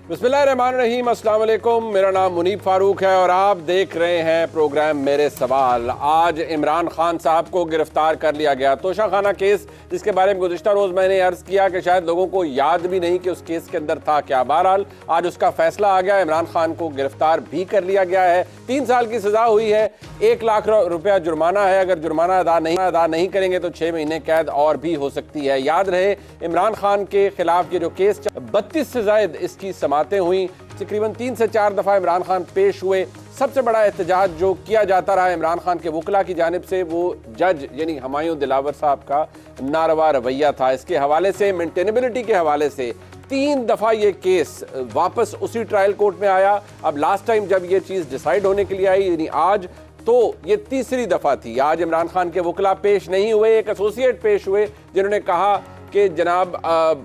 बिस्मिल्लाहिर्रहमानिर्रहीम, अस्सलाम वालेकुम। मेरा नाम मुनीब फारूक है और आप देख रहे हैं प्रोग्राम मेरे सवाल। आज इमरान खान साहब को गिरफ्तार कर लिया गया। तोशाखाना केस, जिसके बारे में गुज़िश्ता रोज़ मैंने अर्ज़ किया कि शायद लोगों को याद भी नहीं कि उस केस के अंदर था क्या। बहरहाल आज उसका फैसला आ गया, इमरान खान को गिरफ्तार भी कर लिया गया है। 3 साल की सज़ा हुई है, 1 लाख रुपया जुर्माना है। अगर जुर्माना अदा नहीं करेंगे तो 6 महीने कैद और भी हो सकती है। याद रहे, इमरान खान के खिलाफ ये जो केस 32 से ज़ायद इसकी समातें हुई, तकरीबन 3 से 4 दफ़ा इमरान खान पेश हुए। सबसे बड़ा एहतजाज जो किया जाता रहा इमरान खान के वकला की जानिब से, वो जज यानी हुमायूं दिलावर साहब का नारवा रवैया था। इसके हवाले से, मेंटेनेबिलिटी के हवाले से 3 दफ़ा ये केस वापस उसी ट्रायल कोर्ट में आया। अब लास्ट टाइम जब ये चीज़ डिसाइड होने के लिए आई, यानी आज, तो ये तीसरी दफ़ा थी। आज इमरान खान के वकला पेश नहीं हुए, एक एसोसिएट पेश हुए जिन्होंने कहा कि जनाब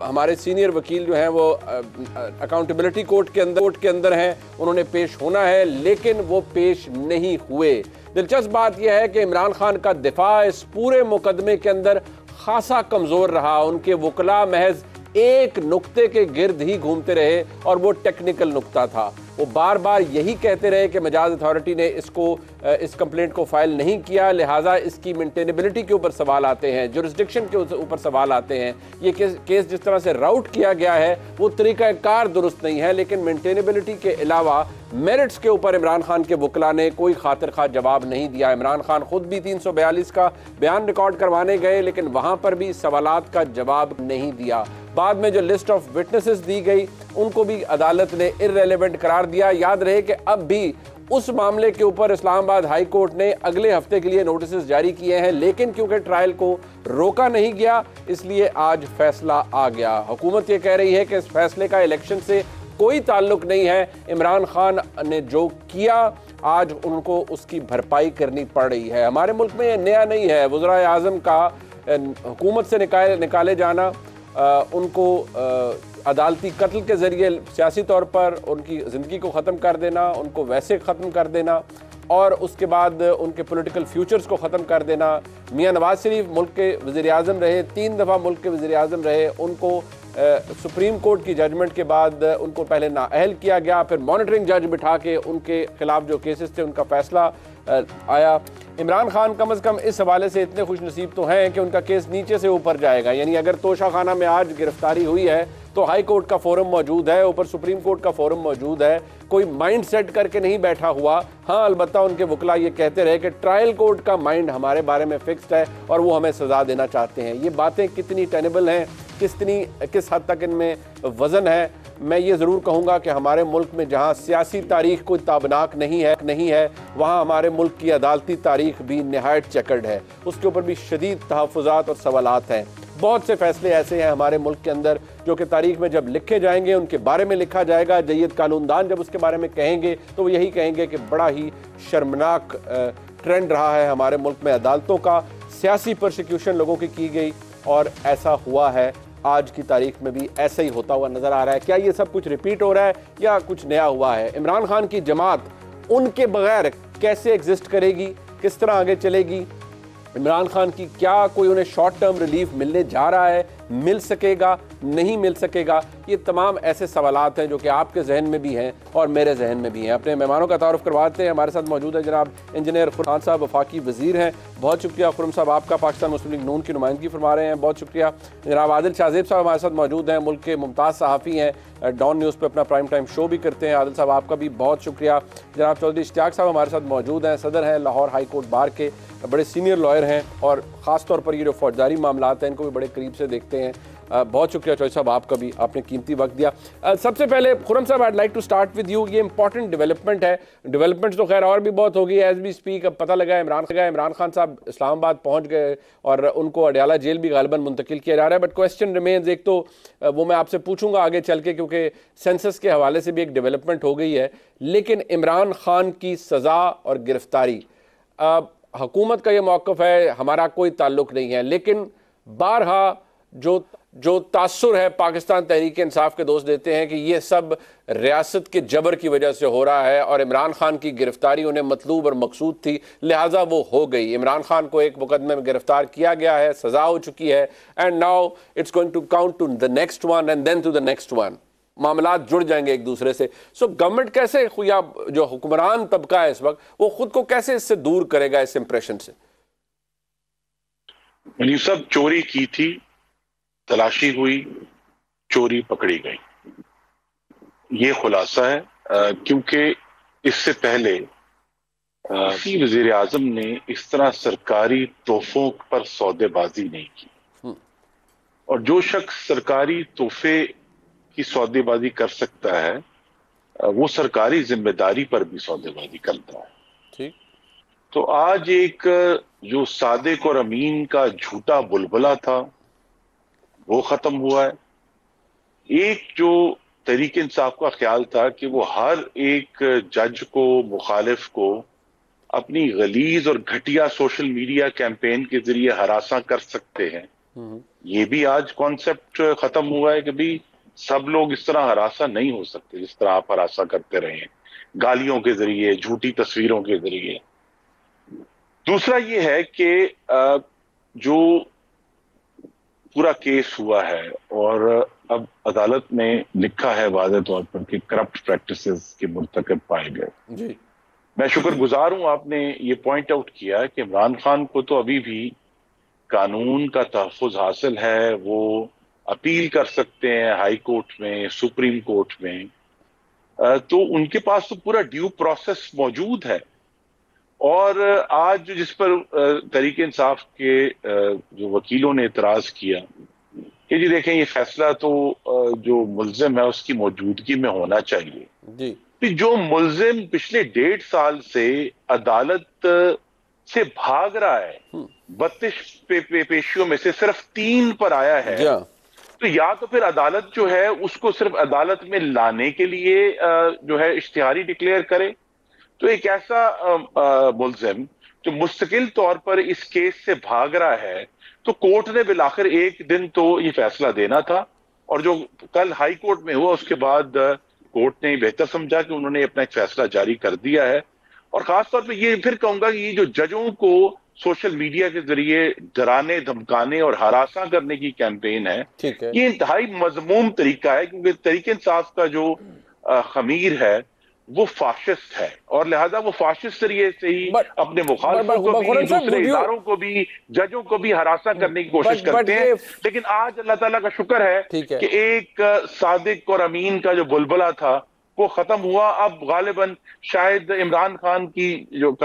हमारे सीनियर वकील जो हैं वो अकाउंटेबिलिटी कोर्ट के अंदर हैं, उन्होंने पेश होना है, लेकिन वो पेश नहीं हुए। दिलचस्प बात यह है कि इमरान खान का दिफा इस पूरे मुकदमे के अंदर खासा कमज़ोर रहा। उनके वकला महज एक नुक्ते के गिर्द ही घूमते रहे और वो टेक्निकल नुक्ता था। वो बार बार यही कहते रहे कि मजाज अथॉरिटी ने इस कंप्लेंट को फाइल नहीं किया, लिहाजा इसकी मेंटेनेबिलिटी के ऊपर सवाल आते हैं, जुरिस्डिक्शन के ऊपर सवाल आते हैं। ये केस जिस तरह से राउट किया गया है वो तरीक़ाकार दुरुस्त नहीं है, लेकिन मेंटेनेबिलिटी के अलावा मेरिट्स के ऊपर इमरान खान के वकला ने कोई खातिर खा जवाब नहीं दिया। इमरान खान खुद भी 342 का बयान रिकॉर्ड करवाने गए, लेकिन वहाँ पर भी सवालात का जवाब नहीं दिया। बाद में जो लिस्ट ऑफ विटनेसेस दी गई उनको भी अदालत ने इररेलेवेंट करार दिया। याद रहे कि अब भी उस मामले के ऊपर इस्लामाबाद हाई कोर्ट ने अगले हफ्ते के लिए नोटिस जारी किए हैं, लेकिन क्योंकि ट्रायल को रोका नहीं गया इसलिए आज फैसला आ गया। हुकूमत ये कह रही है कि इस फैसले का इलेक्शन से कोई ताल्लुक नहीं है। इमरान खान ने जो किया आज उनको उसकी भरपाई करनी पड़ रही है। हमारे मुल्क में ये नया नहीं है। वज़ीर आज़म का हुकूमत से निकाले जाना, उनको अदालती कत्ल के ज़रिए सियासी तौर पर उनकी ज़िंदगी को ख़त्म कर देना, उनको वैसे ख़त्म कर देना और उसके बाद उनके पॉलिटिकल फ्यूचर्स को ख़त्म कर देना। मियां नवाज शरीफ मुल्क के वज़ीर आज़म रहे, 3 दफ़ा मुल्क के वज़ीर आज़म रहे, उनको सुप्रीम कोर्ट की जजमेंट के बाद उनको पहले नाअहल किया गया, फिर मॉनिटरिंग जज बिठा के उनके खिलाफ जो केसेस थे उनका फैसला आया। इमरान खान कम अज़ कम इस हवाले से इतने खुश नसीब तो हैं कि उनका केस नीचे से ऊपर जाएगा। यानी अगर तोशाखाना में आज गिरफ्तारी हुई है तो हाई कोर्ट का फोरम मौजूद है, ऊपर सुप्रीम कोर्ट का फोरम मौजूद है। कोई माइंड सेट करके नहीं बैठा हुआ। हाँ, अलबत्ता उनके वकला ये कहते रहे कि ट्रायल कोर्ट का माइंड हमारे बारे में फिक्स्ड है और वो हमें सज़ा देना चाहते हैं। ये बातें कितनी टेनेबल हैं, किस हद तक इनमें वज़न है। मैं ये ज़रूर कहूँगा कि हमारे मुल्क में जहाँ सियासी तारीख़ कोई ताबनाक नहीं है वहाँ हमारे मुल्क की अदालती तारीख़ भी निहायत चकर्ड है। उसके ऊपर भी शदीद तहफ़्फ़ुज़ात और सवालात हैं। बहुत से फ़ैसले ऐसे हैं हमारे मुल्क के अंदर जो कि तारीख़ में जब लिखे जाएंगे, उनके बारे में लिखा जाएगा, जय्यद कानूनदान जब उसके बारे में कहेंगे तो वो यही कहेंगे कि बड़ा ही शर्मनाक ट्रेंड रहा है हमारे मुल्क में अदालतों का। सियासी परसिक्यूशन लोगों की गई और ऐसा हुआ है। आज की तारीख में भी ऐसा ही होता हुआ नज़र आ रहा है। क्या ये सब कुछ रिपीट हो रहा है या कुछ नया हुआ है? इमरान खान की जमात उनके बगैर कैसे एग्जिस्ट करेगी, किस तरह आगे चलेगी? इमरान खान की क्या कोई उन्हें शॉर्ट टर्म रिलीफ मिलने जा रहा है? मिल सकेगा, नहीं मिल सकेगा? ये तमाम ऐसे सवालात हैं जो कि आपके जहन में भी हैं और मेरे जहन में भी हैं। अपने मेहमानों का तारुफ करवाते हैं। हमारे साथ मौजूद है जनाब इंजीनियर खुर्रम खान साहब, वफाकी वज़ीर हैं। बहुत शुक्रिया खुर्रम साहब, आपका पाकिस्तान मुस्लिम लीग नून की नुमाइंदगी फरमा रहे हैं। बहुत शुक्रिया। जनाब आदिल शाहज़ेब साहब हमारे साथ मौजूद हैं, मुल्क के मुमताज़ सहाफ़ी हैं, डॉन न्यूज़ पर अपना प्राइम टाइम शो भी करते हैं। आदिल साहब आपका भी बहुत शुक्रिया। जनाब चौधरी इश्तियाक साहब हमारे साथ मौजूद हैं, सदर हैं लाहौर हाई कोर्ट बार के, बड़े सीनियर लॉयर हैं और ख़ास तौर पर ये जो फौजदारी मामलात हैं इनको भी बड़े करीब से देखते हैं। बहुत शुक्रिया चौधरी साहब, आपका भी, आपने कीमती वक्त दिया। सबसे पहले खुर्रम साहब, I like to start with you. ये इंपॉर्टेंट डेवलपमेंट है। डेवलपमेंट तो खैर और भी बहुत होगी एज वी स्पीक। अब पता लगा इमरान खान साहब इस्लामाबाद पहुंच गए और उनको अडयाला जेल भी गालिबन मुंतकिल किया जा रहा है। बट क्वेश्चन रिमेन्स, एक तो वो मैं आपसे पूछूंगा आगे चल के, क्योंकि सेंसस के हवाले से भी एक डेवलपमेंट हो गई है, लेकिन इमरान खान की सज़ा और गिरफ्तारी, हुकूमत का ये मौक़िफ़ है हमारा कोई ताल्लुक नहीं है, लेकिन बारहा जो तासुर है पाकिस्तान तहरीक इंसाफ के दोस्त देते हैं कि ये सब रियासत के जबर की वजह से हो रहा है और इमरान खान की गिरफ्तारी उन्हें मतलूब और मकसूद थी, लिहाजा वो हो गई। इमरान खान को एक मुकदमे में गिरफ्तार किया गया है, सज़ा हो चुकी है, and now it's going to count to the next one and then to the next one. मामलात जुड़ जाएंगे एक दूसरे से। सो गवर्नमेंट कैसे, या जो हुक्मरान तबका है इस वक्त, वो खुद को कैसे इससे दूर करेगा, इस इंप्रेशन से? ये सब चोरी की थी, तलाशी हुई, चोरी पकड़ी गई, ये खुलासा है। क्योंकि इससे पहले किसी वजीर आजम ने इस तरह सरकारी तोहफों पर सौदेबाजी नहीं की। और जो शख्स सरकारी तोहफे की सौदेबाजी कर सकता है, वो सरकारी जिम्मेदारी पर भी सौदेबाजी करता है। ठीक। तो आज एक जो सादिक और अमीन का झूठा बुलबुला था, वो खत्म हुआ है। एक जो तहरीक इंसाफ का ख्याल था कि वो हर एक जज को, मुखालिफ को अपनी गलीज और घटिया सोशल मीडिया कैंपेन के जरिए हरासा कर सकते हैं, ये भी आज कॉन्सेप्ट खत्म हुआ है कि भाई सब लोग इस तरह हरासा नहीं हो सकते जिस तरह आप हरासा करते रहे हैं, गालियों के जरिए, झूठी तस्वीरों के जरिए। दूसरा ये है कि जो पूरा केस हुआ है और अब अदालत ने लिखा है वाज़ेह तौर पर कि करप्ट प्रैक्टिसेस के मुर्तकब पाए गए। मैं शुक्रगुजार हूं आपने ये पॉइंट आउट किया कि इमरान खान को तो अभी भी कानून का तहफ़्फ़ुज़ हासिल है, वो अपील कर सकते हैं हाई कोर्ट में, सुप्रीम कोर्ट में, तो उनके पास तो पूरा ड्यू प्रोसेस मौजूद है। और आज जिस पर तहरीक इंसाफ के जो वकीलों ने इतराज किया कि जी देखें ये फैसला तो जो मुल्जिम है उसकी मौजूदगी में होना चाहिए जी। जो मुल्जिम पिछले 1.5 साल से अदालत से भाग रहा है, 32 पेशियों में से सिर्फ 3 पर आया है, तो या तो फिर अदालत जो है उसको सिर्फ अदालत में लाने के लिए जो है इश्तिहारी डिक्लेयर करे। तो एक ऐसा मुल्जिम जो मुस्तकिल तौर पर इस केस से भाग रहा है, तो कोर्ट ने बिलाखिर एक दिन तो ये फैसला देना था, और जो कल हाई कोर्ट में हुआ उसके बाद कोर्ट ने बेहतर समझा कि उन्होंने अपना एक फैसला जारी कर दिया है। और खासतौर पे ये फिर कहूंगा कि ये जो जजों को सोशल मीडिया के जरिए डराने, धमकाने और हरासा करने की कैंपेन है, ये इंतहाई मजमूम तरीका है, क्योंकि तहरीक इंसाफ का जो खमीर है वो फाशिस्ट है, और लिहाजा वो फाशिस्ट तरीके से ही अपने मुखालिफों को भी, दूसरे इदारों को भी, जजों को भी हरासा करने की कोशिश करते हैं। लेकिन आज अल्लाह ताला का शुक्र है कि एक सादिक और अमीन का जो बुलबुला था वो खत्म हुआ। अब गालिबन शायद इमरान खान की जो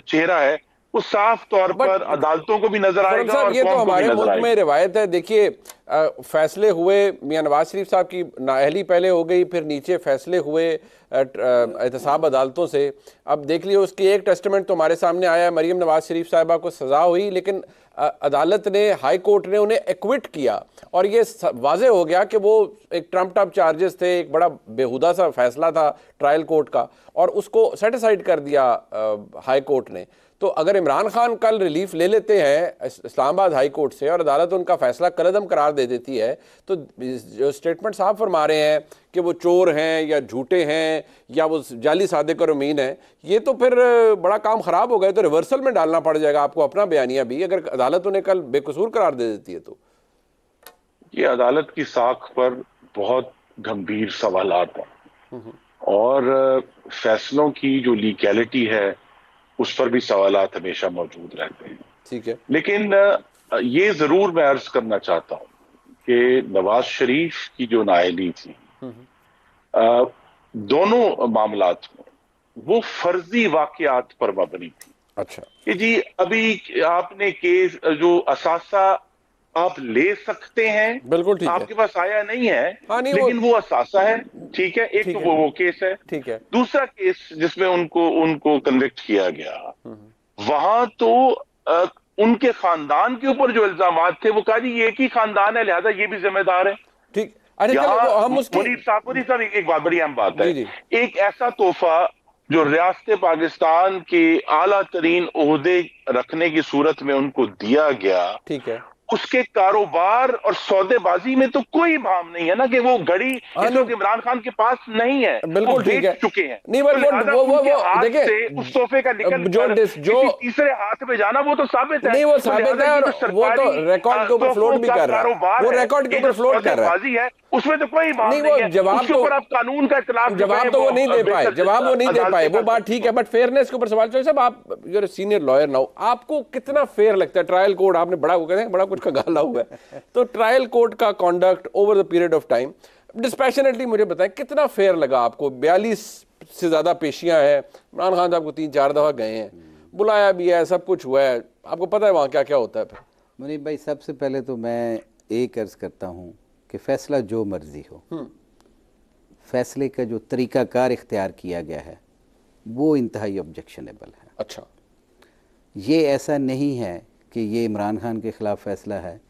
चेहरा है वो साफ तौर पर अदालतों को भी नजर आएगा। और ये तो हमारे मुल्क में रिवायत है। देखिए, फैसले हुए, मियां नवाज शरीफ साहब की नाअहली पहले हो गई, फिर नीचे फैसले हुए एहतसाब अदालतों से। अब देख लियो, उसकी एक टेस्टमेंट तो हमारे सामने आया है, मरीम नवाज शरीफ साहिबा को सजा हुई, लेकिन अदालत ने, हाई कोर्ट ने उन्हें एक्विट किया, और ये वाजे हो गया कि वो एक ट्रम्प टप चार्जेस थे, एक बड़ा बेहुदा सा फैसला था ट्रायल कोर्ट का, और उसको सेटिसाइड कर दिया हाई कोर्ट ने। तो अगर इमरान खान कल रिलीफ ले लेते हैं इस्लामाबाद हाई कोर्ट से और अदालत उनका फैसला कलअदम करार दे देती है, तो जो स्टेटमेंट साफ फरमा रहे हैं कि वो चोर हैं या झूठे हैं या वो जाली सादिक और अमीन है, ये तो फिर बड़ा काम खराब हो गया। तो रिवर्सल में डालना पड़ जाएगा आपको अपना बयानिया भी, अगर अदालत उन्हें कल बेकसूर करार दे देती है। तो ये अदालत की साख पर बहुत गंभीर सवालात हैं, और फैसलों की जो लीगैलिटी है उस पर भी सवालात हमेशा मौजूद रहते हैं। ठीक है, लेकिन ये जरूर मैं अर्ज करना चाहता हूं कि नवाज शरीफ की जो नाअहली थी, दोनों मामलात में वो फर्जी वाकयात पर मबनी थी। अच्छा, कि जी अभी आपने केस जो असासा आप ले सकते हैं, बिल्कुल ठीक आपके पास आया नहीं है, नहीं, लेकिन वो असासा है, ठीक है, एक तो वो केस है। ठीक है, दूसरा केस जिसमें उनको कन्विक्ट किया गया, वहां तो उनके खानदान के ऊपर जो इल्जामात थे वो कहा जी ये एक ही खानदान है, लिहाजा ये भी जिम्मेदार है। ठीक, हम मुनीर साहब एक बात, बड़ी अहम बात है, एक ऐसा तोहफा जो रियासत पाकिस्तान के आला तरीन ओहदे रखने की सूरत में उनको दिया गया, ठीक है, उसके कारोबार और सौदेबाजी में तो कोई भाव नहीं है ना, कि वो घड़ी इस वक्त इमरान खान के पास नहीं है, बिल्कुल ठीक है, चुके हैं। नहीं, वो देखिए उस तोहफे का निकल जो तीसरे हाथ में जाना वो तो साबित है, नहीं वो साबित है, और वो तो रिकॉर्ड के ऊपर फ्लोट भी कर रहा है, वो रिकॉर्ड के ऊपर फ्लोट कर रहा है। उसमें तो कोई बात नहीं, वो है। जवाब उसके तो ऊपर आप कानून का इख्तिलाफ जवाब तो वो नहीं दे पाए, जवाब वो नहीं दे पाए, वो बात ठीक है, बट फेयरनेस के ऊपर सवाल। चलो साहब, आप यूर सीनियर लॉयर नाउ, आपको कितना फेयर लगता है ट्रायल कोर्ट? आपने बड़ा वो कहते हैं बड़ा कुछ का गाला हुआ है, तो ट्रायल कोर्ट का conduct over the period of time dispassionately मुझे बताएं कितना फेयर लगा आपको? 42 से ज्यादा पेशियां हैं, इमरान खान साहब को 3-4 दफा गए हैं, बुलाया भी है, सब कुछ हुआ है, आपको पता है वहां क्या क्या होता है? फिर मुनीब भाई, सबसे पहले तो मैं एक अर्ज करता हूँ कि फैसला जो मर्जी हो, फैसले का जो तरीक़ाकार इख्तियार किया गया है वो इंतहाई ऑब्जेक्शनेबल है। अच्छा, ये ऐसा नहीं है कि ये इमरान खान के ख़िलाफ़ फ़ैसला है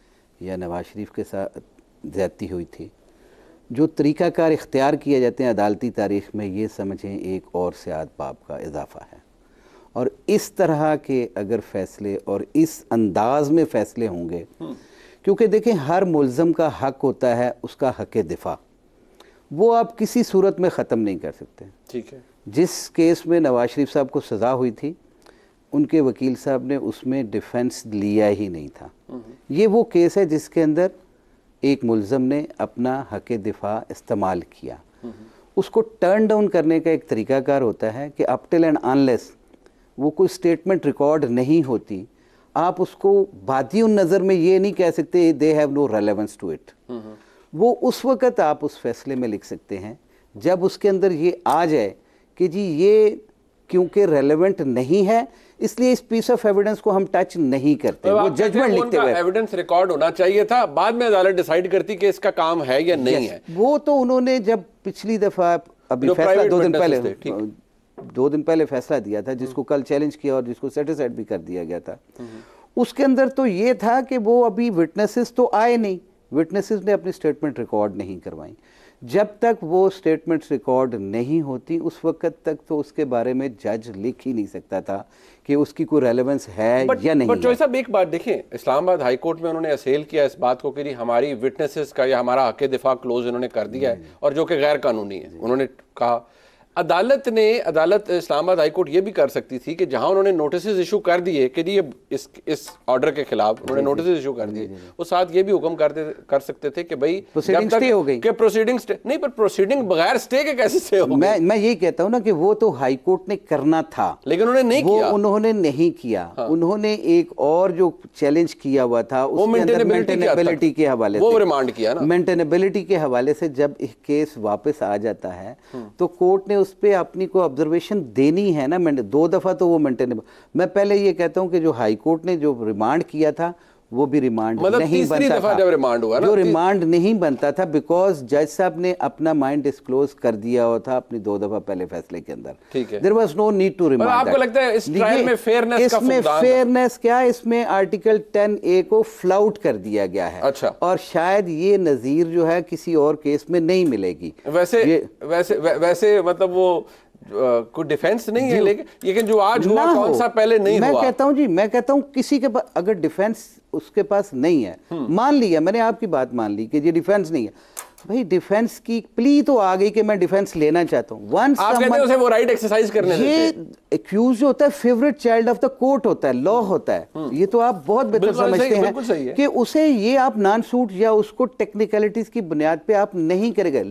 या नवाज शरीफ के साथ ज़्यादती हुई थी। जो तरीक़ाकार इख्तियार किए जाते हैं अदालती तारीख़ में, ये समझें एक और सियाद बाब का इजाफ़ा है। और इस तरह के अगर फ़ैसले और इस अंदाज़ में फ़ैसले होंगे, क्योंकि देखें हर मुल्ज़म का हक होता है उसका हक़ दिफा, वो आप किसी सूरत में ख़त्म नहीं कर सकते। ठीक है। जिस केस में नवाज शरीफ साहब को सज़ा हुई थी, उनके वकील साहब ने उसमें डिफेंस लिया ही नहीं था। ये वो केस है जिसके अंदर एक मुल्ज़म ने अपना हक़ दिफा इस्तेमाल किया। उसको टर्न डाउन करने का एक तरीक़ाकार होता है कि अप टिल एंड अनलेस वो कोई स्टेटमेंट रिकॉर्ड नहीं होती, आप उसको बादी नज़र में ये नहीं कह सकते they have no relevance to it. वो उस वक़्त आप उस फैसले में लिख सकते हैं जब उसके अंदर ये आ जाए कि जी ये क्योंकि रेलेवेंट नहीं है इसलिए इस पीस ऑफ एविडेंस को हम टच नहीं करते। वो जजमेंट लिखते हुए एविडेंस रिकॉर्ड होना चाहिए था, बाद में अदालत डिसाइड करती कि इसका काम है या नहीं है। वो तो उन्होंने जब पिछली दफ़ा अभी फैसला 2 दिन पहले फैसला दिया था, जिसको कल चैलेंज किया और जिसको सेटिस्फाइड भी कर दिया गया था, उसके अंदर तो ये था कि वो अभी विटनेसेस तो आए नहीं, विटनेसेस ने अपनी स्टेटमेंट रिकॉर्ड नहीं करवाई। जब तक वो स्टेटमेंट्स रिकॉर्ड नहीं होती उस वक्त तक तो उसके बारे में जज लिख ही नहीं सकता था कि उसकी कोई रेलेवेंस है या नहीं। बट साहब एक बात देखें, इस्लामाबाद हाई कोर्ट में उन्होंने असेल किया इस बात को कि हमारी विटनेसेस का या हमारा हक दिफा क्लोज इन्होंने कर दिया है और जो कि गैर कानूनी है। उन्होंने कहा अदालत इस्लामाबाद हाई कोर्ट ये भी कर सकती थी कि जहां उन्होंने नोटिस इशू कर दिए कि ये इस ऑर्डर के खिलाफ उन्होंने नोटिस इशू कर दिए, वो साथ ये भी हुक्म कर सकते थे कि भाई प्रोसीडिंग स्टे हो गई, कि प्रोसीडिंग स्टे नहीं, पर प्रोसीडिंग बगैर स्टे के कैसे स्टे हो गई? मैं यही कहता हूं ना कि वो तो हाई कोर्ट ने करना था, लेकिन उन्होंने नहीं किया। हाँ। उन्होंने एक और जो चैलेंज किया हुआ था वो मेंटेनेबिलिटी के हवाले से, वो रिमांड किया ना, मेंटेनेबिलिटी के हवाले से जब एक केस वापस आ जाता है तो कोर्ट ने उस पर अपनी को ऑब्जर्वेशन देनी है ना। 2 दफ़ा तो वो मेंटेनेबल। मैं पहले ये कहता हूं कि जो हाई कोर्ट ने जो रिमांड किया था वो भी रिमांड नहीं बनता था। जब रिमांड हुआ ना, जो रिमांड नहीं बनता था बिकॉज जज साहब ने अपना माइंड डिस्क्लोज कर दिया हुआ था अपनी 2 दफ़ा पहले फैसले के अंदर। ठीक है, there was no need to remand. आपको लगता है इस ट्रायल में फेयरनेस का इसमें फेयरनेस क्या, इसमें आर्टिकल 10A को फ्लाउट कर दिया गया है। अच्छा, और शायद ये नज़ीर जो है किसी और केस में नहीं मिलेगी। वैसे मतलब वो कोई डिफेंस नहीं है, लेकिन जो आज हुआ कौन सा पहले नहीं हुआ? मैं कहता हूं किसी के पास अगर डिफेंस उसके पास नहीं है, मान लिया मैंने आपकी बात मान ली कि ये डिफेंस नहीं है, भाई डिफेंस की प्ली तो आ गई कि मैं डिफेंस लेना चाहता हूं। वंस आप कहते हैं उसे वो राइट एक्सरसाइज करने देते हैं। ये एक्यूज जो होता है favourite child of the court होता है, लॉ होता है। ये तो आप बहुत बेहतर समझते हैं कि उसे ये आप नॉन सूट या उसको टेक्निकलिटीज की बुनियाद पे आप नहीं करेंगे।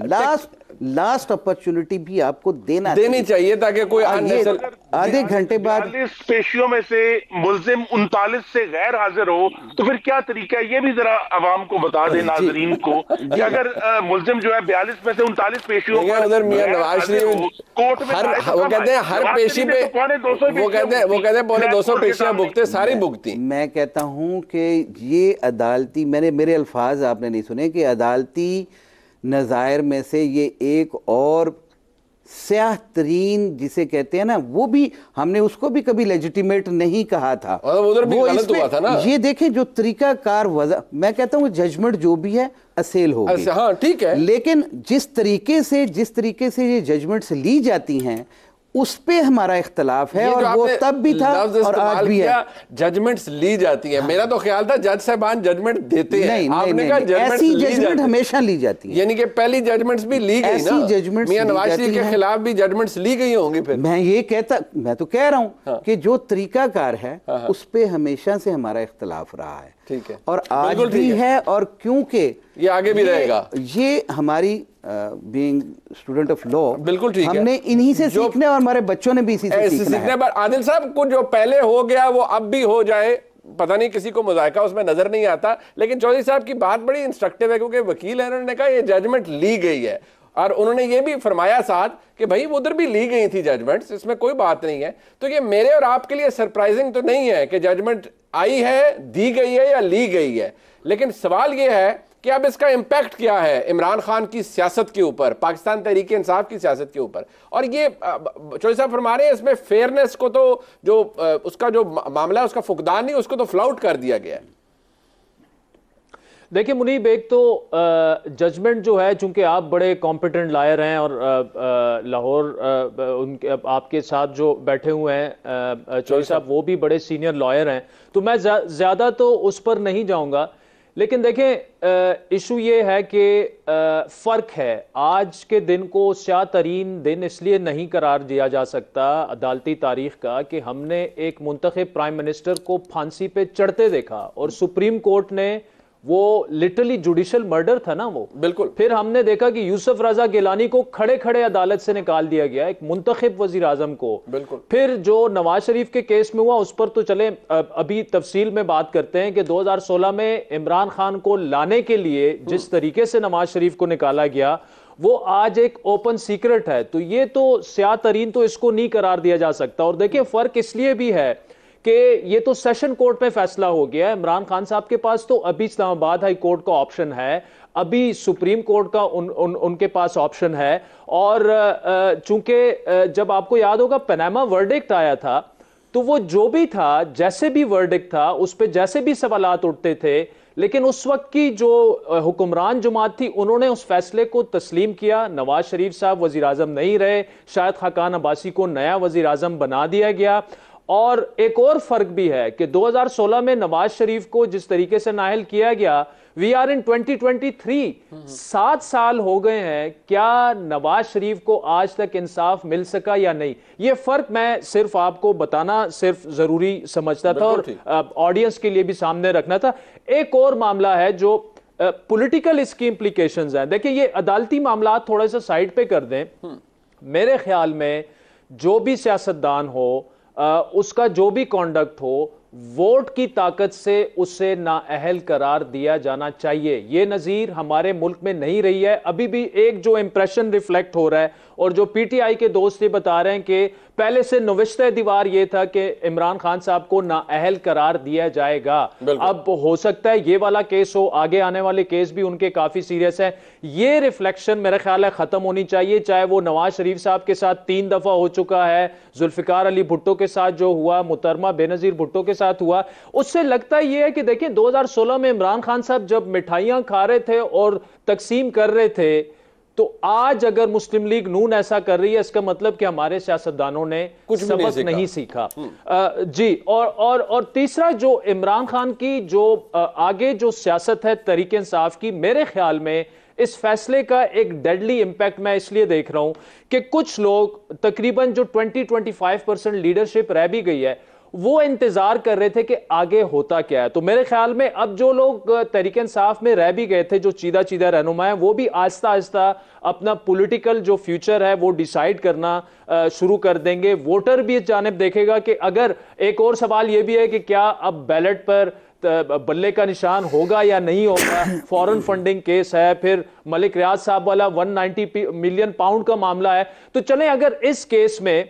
लास्ट अपॉर्चुनिटी भी आपको देनी चाहिए ताकि कोई आधे घंटे बाद 40 पेशियों में से मुल्जिम 39 से गैर हाजिर हो तो फिर क्या तरीका है, ये भी जरा आवाम को बता दें, नाजरीन को, कि अगर मुल्जिम जो है 42 में से 39 पेशियों पर उधर मियां नवाज शरीफ कोर्ट में वो कहते हैं हर पेशी पे वो कहते हैं पौने 200 पेशियां भुगते, सारी भुगती। मैं कहता हूं कि ये अदालती, मेरे अल्फाज आपने नहीं सुने कि अदालती नज़ायर में से ये एक और स्याह तरीन जिसे कहते हैं ना, वो भी हमने उसको भी कभी लेजिटिमेट नहीं कहा था। उधर भी गलत हुआ था ना। ये देखें जो तरीकाकार वजह, मैं कहता हूँ जजमेंट जो भी है असेल होगी, हाँ ठीक है, लेकिन जिस तरीके से ये जजमेंट्स ली जाती हैं उस पे हमारा इख्तलाफ है, और वो तब भी था और आज भी है। जजमेंट्स ली जाती है, मेरा तो ख्याल था जज साहबान जजमेंट देते हैं, आपने कहा ऐसी जजमेंट हमेशा ली जाती है, यानी कि पहली जजमेंट्स भी ली गई ना, मियां नवाज शरीफ के खिलाफ भी जजमेंट्स ली गई होंगी। फिर मैं तो कह रहा हूं कि जो तरीकाकार है उस पे हमेशा से हमारा इख्तलाफ रहा है। ठीक है, और आज भी है, और क्योंकि ये आगे भी रहेगा, ये हमारी बीइंग स्टूडेंट ऑफ लॉ, बिल्कुल ठीक है, हमने इन्हीं से सीखना है और हमारे बच्चों ने भी इसी से सीखना है। पर आदिल साहब को जो पहले हो गया वो अब भी हो जाए, पता नहीं किसी को मुज़ायका उसमें नजर नहीं आता, लेकिन चौधरी साहब की बात बड़ी इंस्ट्रक्टिव है, क्योंकि वकील है, उन्होंने कहा ये जजमेंट ली गई है, और उन्होंने ये भी फरमाया साथ कि भाई उधर भी ली गई थी जजमेंट्स, इसमें कोई बात नहीं है। तो ये मेरे और आपके लिए सरप्राइजिंग तो नहीं है कि जजमेंट आई है, दी गई है या ली गई है, लेकिन सवाल ये है कि अब इसका इंपैक्ट क्या है इमरान खान की सियासत के ऊपर, पाकिस्तान तहरीक इंसाफ की सियासत के ऊपर। और ये चौधरी साहब फरमा रहे हैं इसमें फेयरनेस को तो जो उसका जो मामला है उसका फुकदान नहीं, उसको तो फ्लाउट कर दिया गया है। देखिए मुनीब, एक तो जजमेंट जो है, चूंकि आप बड़े कॉम्पिटेंट लायर हैं और लाहौर उनके आपके साथ जो बैठे हुए हैं चौधरी साहब वो भी बड़े सीनियर लॉयर हैं, तो मैं ज़्यादा तो उस पर नहीं जाऊंगा। लेकिन देखें इशू ये है कि फ़र्क है, आज के दिन को स्याह तरीन दिन इसलिए नहीं करार दिया जा सकता अदालती तारीख का कि हमने एक मुंतखब प्राइम मिनिस्टर को फांसी पे चढ़ते देखा, और सुप्रीम कोर्ट ने वो लिटरली जुडिशियल मर्डर था ना वो, बिल्कुल। फिर हमने देखा कि यूसुफ रजा गिलानी को खड़े खड़े अदालत से निकाल दिया गया, एक मुंतखब वजीर आजम को, बिल्कुल। फिर जो नवाज शरीफ के केस में हुआ उस पर तो चले अभी तफसील में बात करते हैं कि 2016 में इमरान खान को लाने के लिए जिस तरीके से नवाज शरीफ को निकाला गया वो आज एक ओपन सीक्रेट है। तो ये तो स्याह तरीन तो इसको नहीं करार दिया जा सकता। और देखिए फर्क इसलिए भी है कि ये तो सेशन कोर्ट में फैसला हो गया है, इमरान खान साहब के पास तो अभी इस्लामाबाद हाई कोर्ट का ऑप्शन है, अभी सुप्रीम कोर्ट का उनके पास ऑप्शन है। और चूंकि जब आपको याद होगा पनामा वर्डिक्ट आया था, तो वो जो भी था, जैसे भी वर्डिक्ट था, उस पर जैसे भी सवालात उठते थे, लेकिन उस वक्त की जो हुक्मरान जमात थी उन्होंने उस फैसले को तस्लीम किया। नवाज शरीफ साहब वजीर आजम नहीं रहे, शाहिद खाकान अब्बासी को नया वजीर आजम बना दिया गया। और एक और फर्क भी है कि 2016 में नवाज शरीफ को जिस तरीके से नाअहल किया गया, वी आर इन 2023, 7 साल हो गए हैं, क्या नवाज शरीफ को आज तक इंसाफ मिल सका या नहीं? ये फर्क मैं सिर्फ आपको बताना सिर्फ जरूरी समझता था और ऑडियंस के लिए भी सामने रखना था। एक और मामला है जो पॉलिटिकल इसकी इंप्लीकेशंस हैं। देखिए ये अदालती मामला थोड़ा सा साइड पे कर दें, मेरे ख्याल में जो भी सियासतदान हो, उसका जो भी कॉन्डक्ट हो, वोट की ताकत से उसे नाअहल करार दिया जाना चाहिए। ये नज़ीर हमारे मुल्क में नहीं रही है। अभी भी एक जो इंप्रेशन रिफ्लेक्ट हो रहा है, और जो पीटीआई के दोस्त ये बता रहे हैं कि पहले से नविश्ते दीवार ये था कि इमरान खान साहब को नाअहल करार दिया जाएगा। अब हो सकता है ये वाला केस हो, आगे आने वाले केस भी उनके काफी सीरियस है। ये रिफ्लेक्शन मेरा ख्याल है खत्म होनी चाहिए, चाहे वो नवाज शरीफ साहब के साथ 3 दफा हो चुका है, जुल्फिकार अली भुट्टो के साथ जो हुआ, मुहतरमा बेनजीर भुट्टो के साथ हुआ। उससे लगता यह है कि देखिए 2016 में इमरान खान साहब जब मिठाइयां खा रहे थे और तकसीम कर रहे थे, तो आज अगर मुस्लिम लीग नून ऐसा कर रही है, इसका मतलब कि हमारे सियासतदानों ने कुछ सबक नहीं सीखा। जी। और तीसरा जो इमरान खान की जो आगे जो सियासत है तहरीक इंसाफ की, मेरे ख्याल में इस फैसले का एक डेडली इंपैक्ट मैं इसलिए देख रहा हूं कि कुछ लोग तकरीबन जो 20-25% लीडरशिप रह भी गई है, वो इंतजार कर रहे थे कि आगे होता क्या है। तो मेरे ख्याल में अब जो लोग तहरीक इंसाफ में रह भी गए थे, जो चीदा चीदा रहनुमा है, वो भी आहिस्ता आहिस्ता अपना पॉलिटिकल जो फ्यूचर है वो डिसाइड करना शुरू कर देंगे। वोटर भी इस जानिब देखेगा कि अगर, एक और सवाल ये भी है कि क्या अब बैलेट पर बल्ले का निशान होगा या नहीं होगा। फॉरेन फंडिंग केस है, फिर मलिक रियाज साहब वाला 190 मिलियन पाउंड का मामला है। तो चलें, अगर इस केस में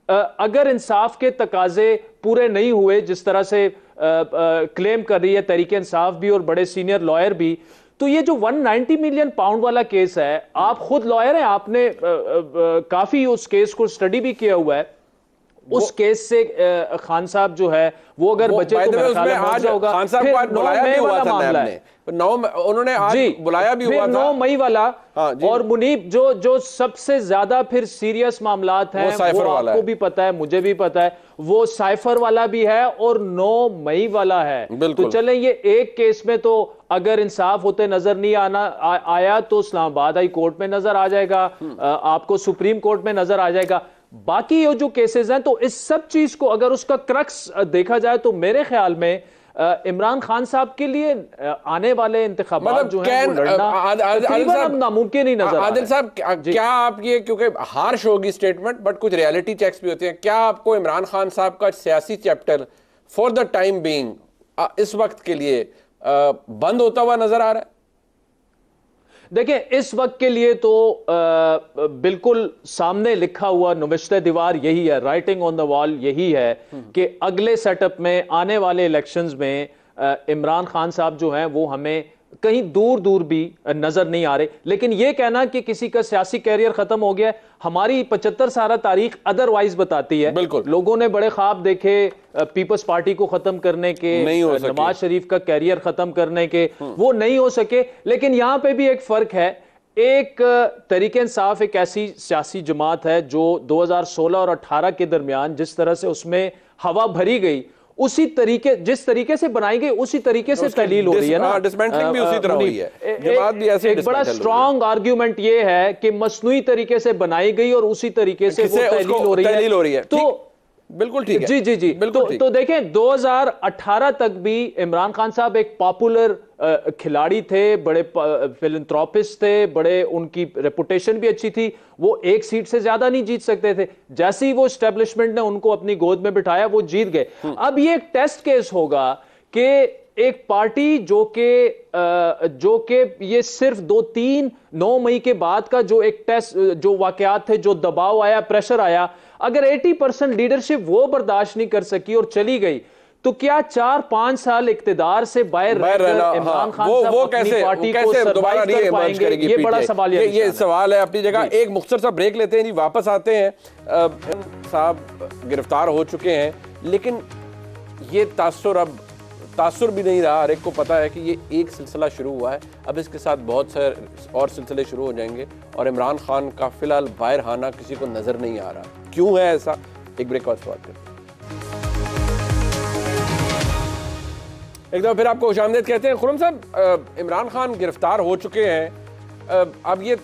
अगर इंसाफ के तकाजे पूरे नहीं हुए जिस तरह से क्लेम कर रही है तहरीक इंसाफ भी और बड़े सीनियर लॉयर भी, तो ये जो 190 मिलियन पाउंड वाला केस है, आप खुद लॉयर हैं, आपने काफी उस केस को स्टडी भी किया हुआ है। उस केस से खान साहब जो है वो अगर बचे तो मेरे ख्याल में आज होगा। खान साहब को आज बुलाया भी हुआ था मामला है, उन्होंने आज बुलाया भी हुआ था 9 मई वाला। और मुनीब जो सबसे ज्यादा फिर सीरियस मामलात हैं वो आपको भी पता है, मुझे भी पता है, वो साइफर वाला भी है और 9 मई वाला है। तो चले, ये एक केस में तो अगर इंसाफ होते नजर नहीं आया तो इस्लामाबाद हाई कोर्ट में नजर आ जाएगा, आपको सुप्रीम कोर्ट में नजर आ जाएगा। बाकी ये जो केसेस हैं, तो इस सब चीज को अगर उसका क्रक्स देखा जाए तो मेरे ख्याल में इमरान खान साहब के लिए आने वाले इंतखाबात मतलब जो हैं वो लड़ना तकरीबन अब नामुमकिन ही नजर आ रहा है। आदिल साहब, क्या आप ये, क्योंकि हार्श होगी स्टेटमेंट बट कुछ रियलिटी चेक्स भी होते हैं, क्या आपको इमरान खान साहब का सियासी chapter for the time being इस वक्त के लिए बंद होता हुआ नजर आ रहा है? देखिए, इस वक्त के लिए तो बिल्कुल सामने लिखा हुआ नुविश्ते दीवार यही है, राइटिंग ऑन द वॉल यही है कि अगले सेटअप में, आने वाले इलेक्शंस में इमरान खान साहब जो हैं वो हमें कहीं दूर दूर भी नजर नहीं आ रहे। लेकिन यह कहना कि किसी का सियासी कैरियर खत्म हो गया, हमारी 75 साल तारीख अदरवाइज बताती है। बिल्कुल, लोगों ने बड़े ख्वाब देखे पीपल्स पार्टी को खत्म करने के, नवाज शरीफ का कैरियर खत्म करने के, वो नहीं हो सके। लेकिन यहां पे भी एक फर्क है, एक तरीके इंसाफ एक ऐसी सियासी जमात है जो 2016 और 18 के दरमियान जिस तरह से उसमें हवा भरी गई, उसी तरीके, जिस तरीके से बनाई गई उसी तरीके से तहलील हो रही है ना, डिसमेंटलिंग भी उसी तरह हुई है। एक बड़ा स्ट्रॉन्ग आर्ग्यूमेंट ये है कि मसनूई तरीके से बनाई गई और उसी तरीके से वो तहलील हो रही है। तो बिल्कुल ठीक है, जी जी जी, तो देखें 2018 तक भी इमरान खान साहब एक पॉपुलर खिलाड़ी थे, बड़े फिलैंथ्रोपिस्ट थे, बड़े, उनकी रेपुटेशन भी अच्छी थी, वो एक सीट से ज्यादा नहीं जीत सकते थे। जैसे ही वो एस्टेब्लिशमेंट ने उनको अपनी गोद में बिठाया वो जीत गए। अब ये एक टेस्ट केस होगा कि एक पार्टी जो के ये सिर्फ 9 मई के बाद का जो एक टेस्ट, जो वाकयात थे, जो दबाव आया, प्रेशर आया, अगर 80% लीडरशिप वो बर्दाश्त नहीं कर सकी और चली गई, तो क्या 4-5 साल इक्तिदार से बाहर रहकर इमरान खान साहब अपनी पार्टी को सरवाइव कर पाएंगे? ये बड़ा सवाल है। ये सवाल है अपनी जगह। एक मुख्तसर सा ब्रेक लेते हैं जी, वापस आते हैं। साहब गिरफ्तार हो चुके हैं, लेकिन ये तासुर भी नहीं रहा। हर एक को पता है कि ये एक सिलसिला शुरू हुआ है, अब इसके साथ बहुत सारे और सिलसिले शुरू हो जाएंगे और इमरान खान का फिलहाल बाहर आना किसी को नजर नहीं आ रहा। क्यों है ऐसा? एक ब्रेक बाद बात करते हैं। एक दफा फिर आपको खुशामदीद कहते हैं। खुर्रम साहब, इमरान खान गिरफ्तार हो चुके हैं, अब ये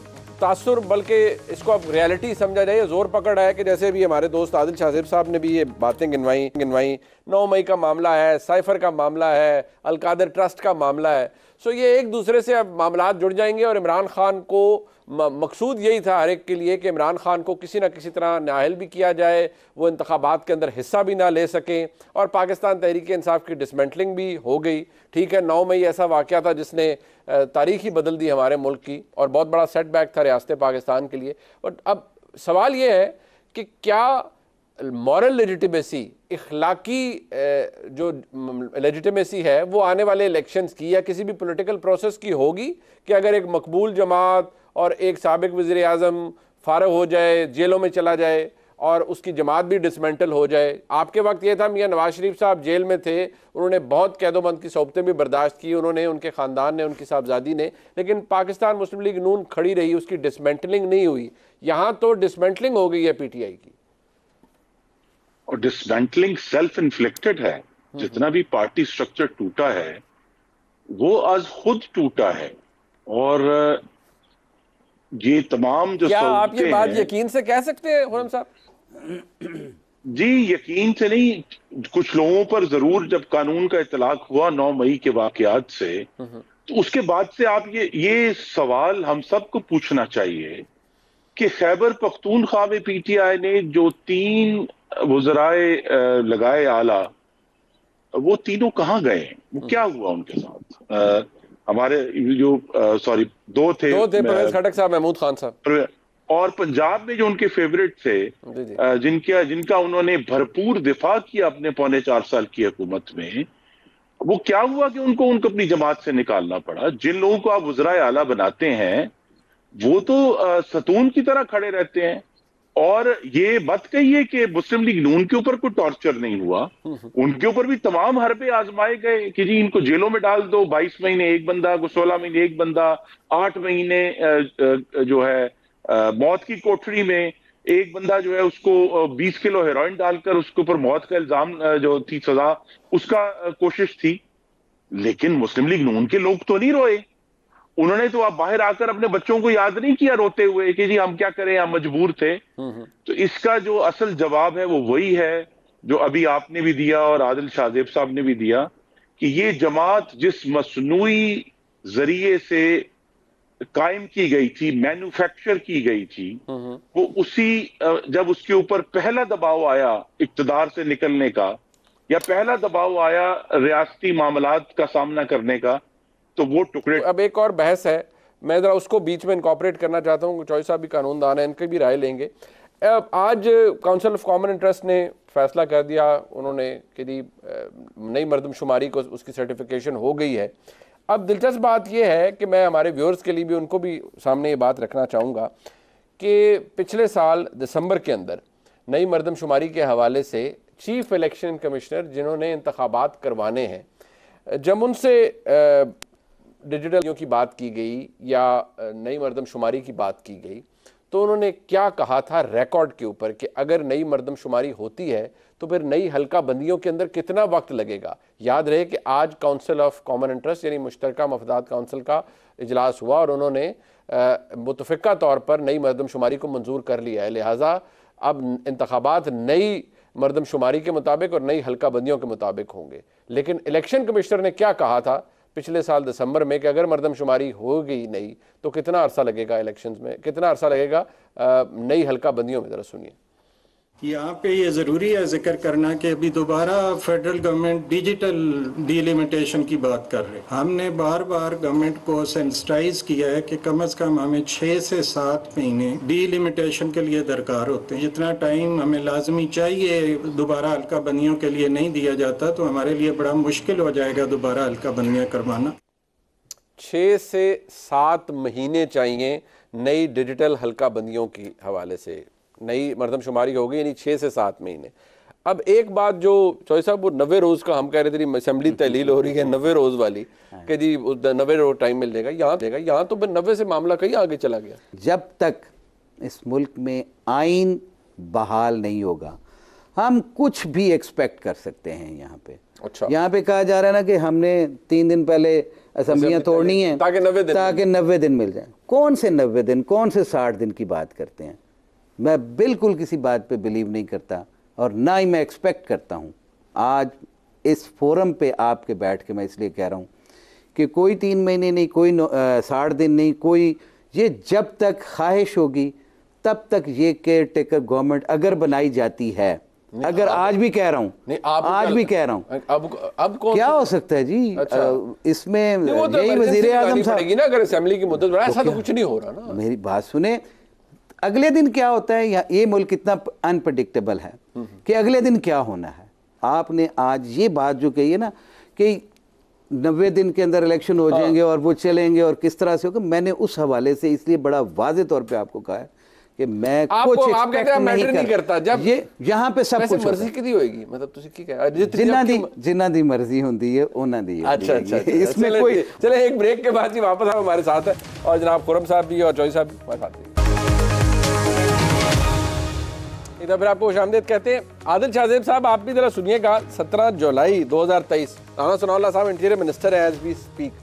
तासुर, बल्कि इसको अब रियलिटी समझा जाए, जोर पकड़ है कि जैसे भी हमारे दोस्त आदिल शाहज़ेब साहब ने भी ये बातें गिनवाई 9 मई का मामला है, साइफर का मामला है, अलकादर ट्रस्ट का मामला है। सो ये एक दूसरे से अब मामला जुड़ जाएंगे और इमरान खान को मकसूद यही था हर एक के लिए कि इमरान खान को किसी न किसी तरह नाअहल भी किया जाए, वो इंतखाबात के अंदर हिस्सा भी ना ले सकें, और पाकिस्तान तहरीक इंसाफ की डिसमेंटलिंग भी हो गई। ठीक है, 9 मई ऐसा वाक़या था जिसने तारीख ही बदल दी हमारे मुल्क की और बहुत बड़ा सेटबैक था रियासत पाकिस्तान के लिए। बट अब सवाल ये है कि क्या मॉरल लेजिटिमेसी, इखलाकी जो लेजिटिमेसी है वो आने वाले इलेक्शंस की या किसी भी पॉलिटिकल प्रोसेस की होगी कि अगर एक मकबूल जमात और एक साबिक वज़ीर आज़म फारग हो जाए, जेलों में चला जाए और उसकी जमात भी डिसमेंटल हो जाए। आपके वक्त ये था, मियां नवाज शरीफ साहब जेल में थे, उन्होंने बहुत कैदोबंद की सोबतें भी बर्दाश्त की, उन्होंने, उनके ख़ानदान ने, उनकी साहबजादी ने, लेकिन पाकिस्तान मुस्लिम लीग नून खड़ी रही, उसकी डिसमेंटलिंग नहीं हुई। यहाँ तो डिसमेंटलिंग हो गई है पीटीआई की, और डिसमेंटलिंग सेल्फ इन्फ्लिक्टेड है। जितना भी पार्टी स्ट्रक्चर टूटा है वो आज खुद टूटा है। और ये तमाम जो, क्या आप ये बात यकीन से कह सकते हैं खुर्रम साहब? जी, यकीन से नहीं, कुछ लोगों पर जरूर जब कानून का इतलाक हुआ 9 मई के वाकयात से, तो उसके बाद से आप ये सवाल हम सबको पूछना चाहिए कि खैबर पख्तूनख्वा में पीटीआई ने जो 3 वज़राए लगाए आला, वो तीनों कहाँ गए? वो क्या हुआ उनके साथ? हमारे जो 2 थे परवेज खटक साहब, महमूद खान साहब, और पंजाब में जो उनके फेवरेट थे, जिनका उन्होंने भरपूर दिफा किया अपने 4.25 साल की हुकूमत में, वो क्या हुआ कि उनको अपनी जमात से निकालना पड़ा। जिन लोगों को आप वज़राए आला बनाते हैं वो तो सतून की तरह खड़े रहते हैं। और ये मत कहिए कि मुस्लिम लीग नून के ऊपर कोई टॉर्चर नहीं हुआ, उनके ऊपर भी तमाम हरबे आजमाए गए कि जी इनको जेलों में डाल दो, 22 महीने एक बंदा को, 16 महीने एक बंदा, 8 महीने जो है मौत की कोठरी में एक बंदा जो है उसको 20 किलो हेरोइन डालकर उसके ऊपर मौत का इल्जाम जो थी सजा, उसका कोशिश थी। लेकिन मुस्लिम लीग नून के लोग तो नहीं रोए, उन्होंने तो आप बाहर आकर अपने बच्चों को याद नहीं किया रोते हुए कि जी हम क्या करें, हम मजबूर थे। तो इसका जो असल जवाब है वो वही है जो अभी आपने भी दिया और आदिल शाहज़ेब साहब ने भी दिया, कि ये जमात जिस मसनूई जरिए से कायम की गई थी, मैन्युफैक्चर की गई थी, वो उसी जब उसके ऊपर पहला दबाव आया इक्तदार से निकलने का, या पहला दबाव आया रियासती मामलात का सामना करने का, तो वो टुकड़े। अब एक और बहस है, मैं जरा उसको बीच में इनकॉर्पोरेट करना चाहता हूँ। चौधरी साहब भी कानूनदान है, इनकी भी राय लेंगे। आज काउंसिल ऑफ कॉमन इंटरेस्ट ने फैसला कर दिया, उन्होंने कि नई मरदमशुमारी को उसकी सर्टिफिकेशन हो गई है। अब दिलचस्प बात यह है कि मैं हमारे व्यूअर्स के लिए भी, उनको भी सामने ये बात रखना चाहूँगा कि पिछले साल दिसंबर के अंदर नई मरदमशुमारी के हवाले से चीफ इलेक्शन कमिश्नर जिन्होंने इंतखाबात करवाने हैं, जब उनसे डिजिटल की बात की गई या नई मरदमशुमारी की बात की गई, तो उन्होंने क्या कहा था रिकॉर्ड के ऊपर कि अगर नई मरदमशुमारी होती है तो फिर नई हल्का बंदियों के अंदर कितना वक्त लगेगा। याद रहे कि आज काउंसिल ऑफ कॉमन इंटरेस्ट यानी मुश्तरका मफदात काउंसिल का इजलास हुआ और उन्होंने मुतफ़िका तौर पर नई मरदमशुमारी को मंजूर कर लिया है। लिहाजा अब इंतखाबात नई मरदमशुमारी के मुताबिक और नई हल्का बंदियों के मुताबिक होंगे। लेकिन इलेक्शन कमिश्नर ने क्या कहा था पिछले साल दिसंबर में कि अगर मरदमशुमारी हो गई नहीं तो कितना अरसा लगेगा इलेक्शंस में, कितना अरसा लगेगा नई हल्का बंदियों में, ज़रा सुनिए। यहाँ पे ये ज़रूरी है जिक्र करना कि अभी दोबारा फेडरल गवर्नमेंट डिजिटल डिलिमिटेशन की बात कर रहे हैं। हमने बार बार गवर्नमेंट को सेंसिटाइज किया है कि कम से कम हमें 6 से 7 महीने डिलिमिटेशन के लिए दरकार होते हैं। जितना टाइम हमें लाजमी चाहिए दोबारा हल्का बंदियों के लिए नहीं दिया जाता तो हमारे लिए बड़ा मुश्किल हो जाएगा दोबारा हल्का बंदियाँ करवाना। 6 से 7 महीने चाहिए नई डिजिटल हल्का बंदियों की हवाले से, नई मरदमशुमारी होगी यानी 6 से 7 महीने। अब एक बात जो चौधरी साहब, वो 90 रोज़ का हम कह रहे थे, असेंबली तहलील हो रही है 90 रोज़ वाली कि जी 90 रोज़ टाइम मिल जाएगा, यहाँ तो 90 से मामला कहीं आगे चला गया। जब तक इस मुल्क में आइन बहाल नहीं होगा हम कुछ भी एक्सपेक्ट कर सकते हैं। यहाँ पे यहाँ पे कहा जा रहा है ना कि हमने 3 दिन पहले असेंबलियाँ तोड़नी है ताकि 90 दिन मिल जाए। कौन से 90 दिन, कौन से 60 दिन की बात करते हैं? मैं बिल्कुल किसी बात पे बिलीव नहीं करता और ना ही मैं एक्सपेक्ट करता हूँ। आज इस फोरम पे आपके बैठ के मैं इसलिए कह रहा हूँ कि कोई 3 महीने नहीं, कोई 60 दिन नहीं, कोई ये जब तक ख्वाहिश होगी तब तक ये केयर टेकर गवर्नमेंट अगर बनाई जाती है, अगर आज भी कह रहा हूँ, आज भी कह रहा हूँ, अब क्या हो सकता है जी? अच्छा। इसमें यही वजीर आजम साहब ना, अगर असेंबली की मुद्दत बढ़ाए, ऐसा तो कुछ नहीं हो रहा ना। मेरी बात सुने, अगले दिन क्या होता है, ये मुल्क इतना अनप्रडिक्टेबल है कि अगले दिन क्या होना है। आपने आज ये बात जो कही है ना कि 90 दिन के अंदर इलेक्शन हो जाएंगे और वो चलेंगे और किस तरह से होगा, मैंने उस हवाले से इसलिए बड़ा वाज़े तौर पे आपको कहा है कि मैं कुछ एक्सपेक्ट नहीं करता। जब ये यहाँ पे सब कुछ मर्जी की होगी, मतलब जिन्ना दी मर्जी होती है उन्ना दी। अच्छा, इसमें कोई, चले एक ब्रेक के बाद ही वापस आप हमारे साथ है और जनाब खुर्रम साहब भी और चौधरी साहब भी हमारे साथ। इधर फिर आपको खुशामदीद कहते हैं। आदिल शाहजेब साहब, आप भी जरा सुनिएगा। 17 जुलाई 2023 राना सनाउल्लाह साहब इंटीरियर मिनिस्टर है एज वी स्पीक,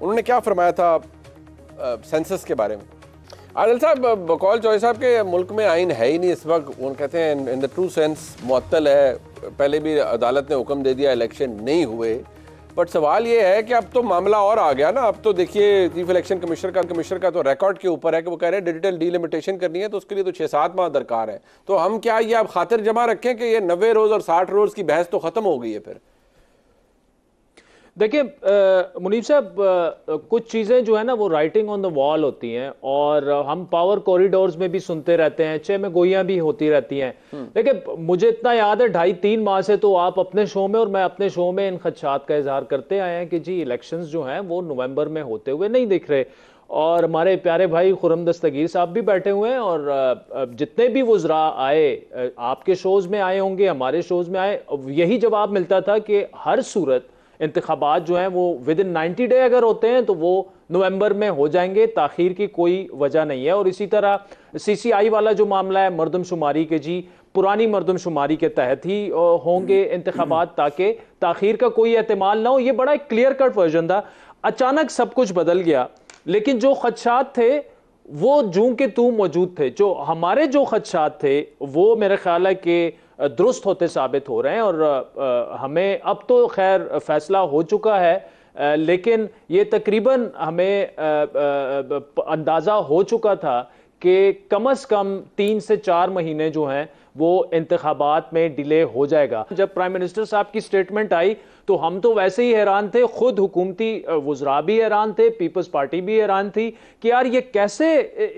उन्होंने क्या फरमाया था सेंसस के बारे में? आदिल साहब, बकौल चौधरी साहब के मुल्क में आइन है ही नहीं इस वक्त। वो कहते हैं इन द ट्रू सेंस मुअत्तल है। पहले भी अदालत ने हुक्म दे दिया, इलेक्शन नहीं हुए। बट सवाल ये है कि अब तो मामला और आ गया ना। अब तो देखिए चीफ इलेक्शन कमिश्नर का तो रिकॉर्ड के ऊपर है कि वो कह रहे हैं डिजिटल डिलिमिटेशन करनी है, तो उसके लिए तो 6-7 माह दरकार है। तो हम क्या ये अब खातिर जमा रखें कि ये 90 रोज़ और 60 रोज़ की बहस तो ख़त्म हो गई है? फिर देखिए मुनीब साहब, कुछ चीज़ें जो है ना वो राइटिंग ऑन द वॉल होती हैं और हम पावर कॉरिडोर्स में भी सुनते रहते हैं, चे में गोइयाँ भी होती रहती हैं। देखिए मुझे इतना याद है 2.5-3 माह से तो आप अपने शो में और मैं अपने शो में इन खदशात का इजहार करते आए हैं कि जी इलेक्शंस जो हैं वो नवंबर में होते हुए नहीं दिख रहे। और हमारे प्यारे भाई खुर्रम दस्तगीर साहब भी बैठे हुए हैं और जितने भी वुज़रा आए, आपके शोज़ में आए होंगे, हमारे शोज़ में आए, यही जवाब मिलता था कि हर सूरत इंतखाबात जो हैं वो विद इन 90 डे अगर होते हैं तो वो नवंबर में हो जाएंगे, ताखीर की कोई वजह नहीं है। और इसी तरह CCI वाला जो मामला है मरदमशुमारी के, जी पुरानी मरदमशुमारी के तहत ही होंगे इंतखाबात ताकि ताखीर का कोई एहतमाल ना हो। ये बड़ा एक क्लियर कट वर्जन था। अचानक सब कुछ बदल गया, लेकिन जो खदशात थे वो जूं के तू मौजूद थे। जो हमारे जो खदशात थे वो मेरे ख्याल है कि दुरुस्त होते साबित हो रहे हैं। और हमें अब तो खैर फैसला हो चुका है, लेकिन ये तकरीबन हमें अंदाज़ा हो चुका था कि कम से कम 3 से 4 महीने जो हैं वो इंतखाबात में डिले हो जाएगा। जब प्राइम मिनिस्टर साहब की स्टेटमेंट आई तो हम तो वैसे ही हैरान थे, खुद हुकूमती वुज़रा भी हैरान थे, पीपल्स पार्टी भी हैरान थी कि यार ये कैसे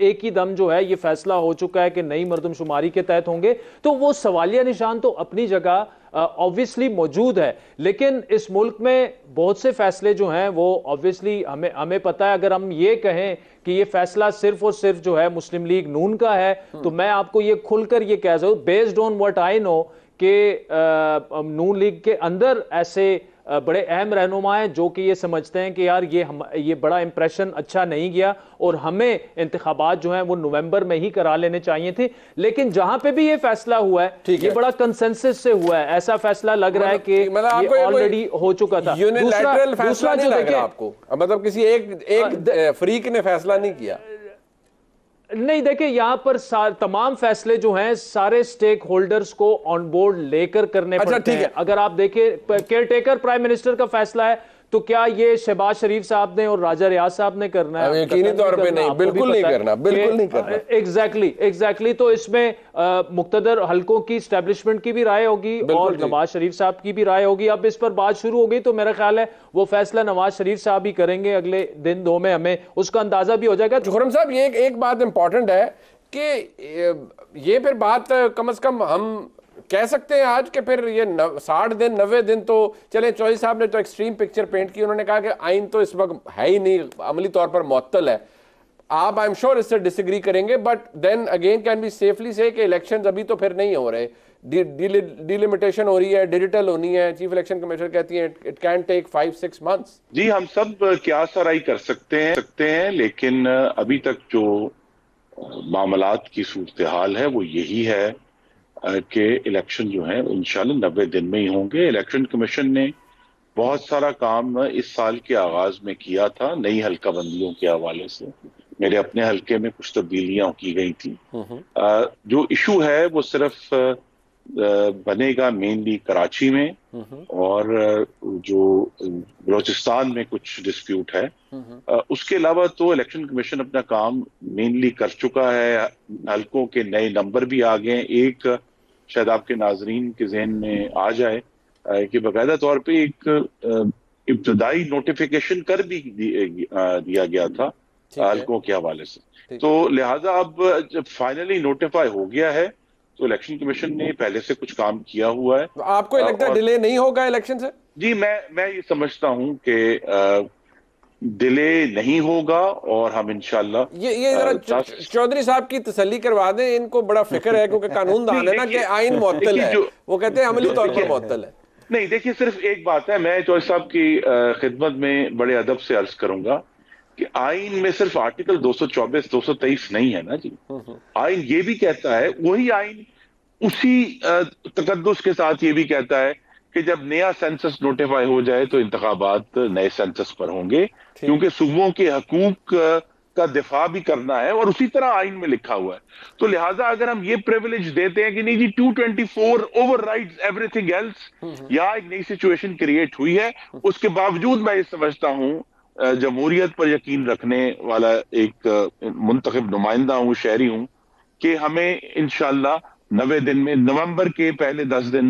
एक ही दम जो है ये फैसला हो चुका है कि नई मरदमशुमारी के तहत होंगे। तो वो सवालिया निशान तो अपनी जगह ऑब्वियसली मौजूद है, लेकिन इस मुल्क में बहुत से फैसले जो हैं वो ऑब्वियसली हमें पता है। अगर हम ये कहें कि ये फैसला सिर्फ और सिर्फ जो है मुस्लिम लीग नून का है, तो मैं आपको ये खुलकर ये कह सकूं, based on what I know, कि नून लीग के अंदर ऐसे बड़े अहम रहनुमा हैं जो कि ये समझते हैं कि यार ये बड़ा इंप्रेशन अच्छा नहीं गया और हमें इंतखाबात जो हैं वो नवंबर में ही करा लेने चाहिए थे। लेकिन जहां पे भी ये फैसला हुआ है ये बड़ा कंसेंसस से हुआ है, ऐसा फैसला लग रहा है कि ये ऑलरेडी हो चुका था। दूसरा जो देखिए आपको, मतलब किसी एक फ्रीक ने फैसला नहीं किया, नहीं देखिए यहाँ पर तमाम फैसले जो हैं सारे स्टेक होल्डर्स को ऑन बोर्ड लेकर करने पड़ते हैं। अगर आप देखें केयरटेकर प्राइम मिनिस्टर का फैसला है तो क्या ये शहबाज शरीफ साहब ने और राजा रियाज साहब ने करना है? यकीनी तौर पे नहीं, बिल्कुल नहीं करना, बिल्कुल नहीं करना। एग्जैक्टली तो इसमें मुक्तदर हलकों की स्टैब्लिशमेंट की भी राय होगी और नवाज शरीफ साहब की भी राय होगी। अब इस पर बात शुरू हो गई तो मेरा ख्याल है वो फैसला नवाज शरीफ साहब ही करेंगे अगले दिन दो में, हमें उसका अंदाजा भी हो जाएगा। खुर्रम साहब, ये एक बात इंपॉर्टेंट है कि ये फिर बात कम से कम हम कह सकते हैं आज के फिर ये 60 दिन 90 दिन तो चले। चौधरी साहब ने तो एक्सट्रीम पिक्चर पेंट की, उन्होंने कहा कि आइन तो इस वक्त है ही नहीं, अमली तौर पर मुअत्तल है। आप आई एम श्योर इससे डिसएग्री करेंगे, but then again can be safely say कि इलेक्शंस अभी तो फिर नहीं हो रहे, डिलिमिटेशन हो रही है, डिजिटल होनी है। चीफ इलेक्शन कमिश्नर कहती है इट कैन टेक 5-6 मंथ्स। जी, हम सब क्या सराई कर सकते हैं, लेकिन अभी तक जो मामलात की सूरत हाल है वो यही है कि इलेक्शन जो है इंशाल्लाह 90 दिन में ही होंगे। इलेक्शन कमीशन ने बहुत सारा काम इस साल के आगाज में किया था नई हल्का बंदियों के हवाले से। मेरे अपने हल्के में कुछ तब्दीलियां की गई थी। जो इशू है वो सिर्फ बनेगा मेनली कराची में, और जो बलोचिस्तान में कुछ डिस्प्यूट है, उसके अलावा तो इलेक्शन कमीशन अपना काम मेनली कर चुका है। हल्कों के नए नंबर भी आ गए। एक शायद आपके नाजरीन के ज़हन में आ जाए कि बाकायदा तौर पे एक इब्तदाई नोटिफिकेशन कर भी दिया गया था हल्कों के हवाले से। तो लिहाजा अब जब फाइनली नोटिफाई हो गया है तो इलेक्शन कमीशन ने पहले से कुछ काम किया हुआ है। आपको लगता है डिले नहीं होगा इलेक्शन से? जी, मैं ये समझता हूं कि डिले नहीं होगा और हम इंशाल्लाह ये जरा चौधरी साहब की तसल्ली करवा दें, इनको बड़ा फिक्र है क्योंकि कानून दान है ना कि आइन मुअत्तल है, वो कहते हैं अमली तौर पर मुअत्तल है। नहीं, देखिए सिर्फ एक बात है, मैं चौधरी साहब की खिदमत में बड़े अदब से अर्ज करूंगा कि आइन में सिर्फ आर्टिकल 224 223 नहीं है ना जी। आइन ये भी कहता है, वही आइन उसी तकद्दुस के साथ ये भी कहता है कि जब नया सेंसस नोटिफाई हो जाए तो इंतखाबात नए सेंसस पर होंगे, क्योंकि सूबों के हकूक का दिफा भी करना है और उसी तरह आइन में लिखा हुआ है। तो लिहाजा अगर हम ये प्रिविलेज देते हैं कि नहीं जी 224 ओवरराइड्स एवरीथिंग एल्स, या एक नई सिचुएशन क्रिएट हुई है, उसके बावजूद मैं ये समझता हूं जमहूरियत पर यकीन रखने वाला एक मुंतखब नुमाइंदा हूं, शहरी हूं, कि हमें इंशाल्लाह 90 दिन में, नवंबर के पहले 10 दिन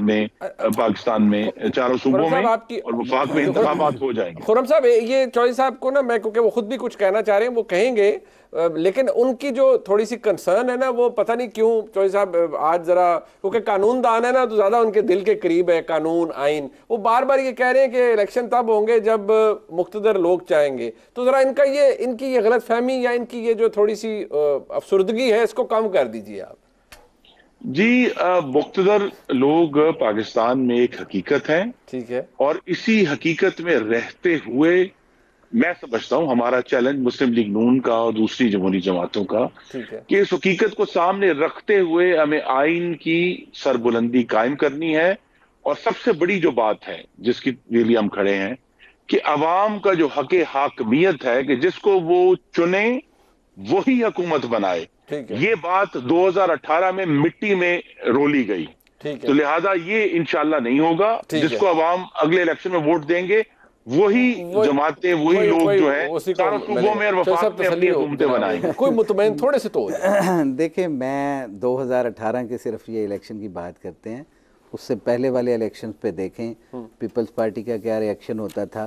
में पाकिस्तान में चारों सूबों में और वफाक में इंतखाबात हो जाएंगे। खुर्रम साहब, ये चौधरी साहब को ना मैं, क्योंकि वो खुद भी कुछ कहना चाह रहे हैं, वो कहेंगे, लेकिन उनकी जो थोड़ी सी कंसर्न है ना, वो पता नहीं क्यों चौधरी साहब आज जरा, क्योंकि कानून दान है ना तो ज्यादा उनके दिल के करीब है कानून आइन, वो बार बार ये कह रहे हैं कि इलेक्शन तब होंगे जब मुख्तदर लोग चाहेंगे। तो जरा इनकी ये गलत फहमी या इनकी ये जो थोड़ी सी अफसुर्दगी है, इसको कम कर दीजिए आप। जी, मुख्तदर लोग पाकिस्तान में एक हकीकत है, ठीक है, और इसी हकीकत में रहते हुए मैं समझता हूं हमारा चैलेंज मुस्लिम लीग नून का और दूसरी जमहूरी जमातों का, कि इस हकीकत को सामने रखते हुए हमें आइन की सरबुलंदी कायम करनी है। और सबसे बड़ी जो बात है जिसकी लिए हम खड़े हैं कि अवाम का जो हक हाकमियत है कि जिसको वो चुने वही हुकूमत बनाए, ये बात 2018 में मिट्टी में रोली गई। ठीक है। तो लिहाजा ये इंशाल्लाह नहीं होगा। जिसको अवाम अगले इलेक्शन में वोट देंगे वही जमातें, वही लोग जो है चारों सूबों में और वफाक में अपनी हुकूमतें बनाएंगे। कोई मुतमईन थोड़े से तो देखिए, मैं 2018 के सिर्फ ये इलेक्शन की बात करते हैं, उससे पहले वाले इलेक्शन पे देखें पीपल्स पार्टी का क्या रिएक्शन होता था,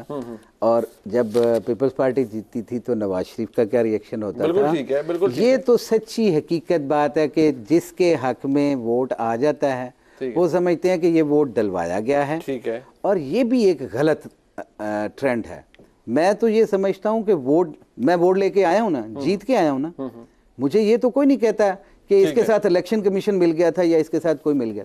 और जब पीपल्स पार्टी जीतती थी तो नवाज शरीफ का क्या रिएक्शन होता था। ठीक है, बिल्कुल ये तो सच्ची हकीकत बात है कि जिसके हक में वोट आ जाता है वो समझते हैं कि ये वोट डलवाया गया है। ठीक है। और ये भी एक गलत ट्रेंड है। मैं तो ये समझता हूँ कि मैं वोट लेके आया हूँ ना, जीत के आया हूँ ना, मुझे ये तो कोई नहीं कहता कि इसके साथ इलेक्शन कमीशन मिल गया था या इसके साथ कोई मिल गया।